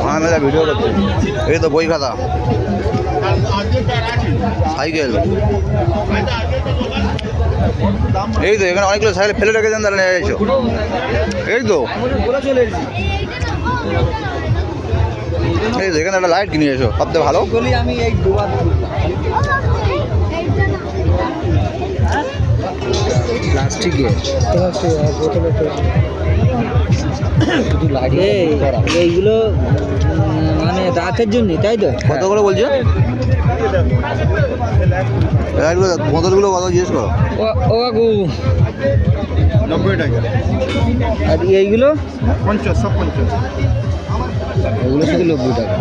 হ্যাঁ মেলা ভিডিও করছে। এই তো বই খাতা, সাইকেল, এই তো এখানে অনেকগুলো সাইকেল ফেলে রেখেছেন, তাহলে নিয়ে এসো। এই তো এই তো এখানে একটা লাইট কিনে এসো, সবথেকে ভালো। আমি এই দুবার প্লাস্টিকের এইগুলো মানে রাতের জন্য, তাই তো? কত করে বলছো? বোতলগুলো কত জিজ্ঞেস করো। ও কাকু 90 টাকা। আর এইগুলো 50, সব 50। ওগুলো শুধু 90 টাকা।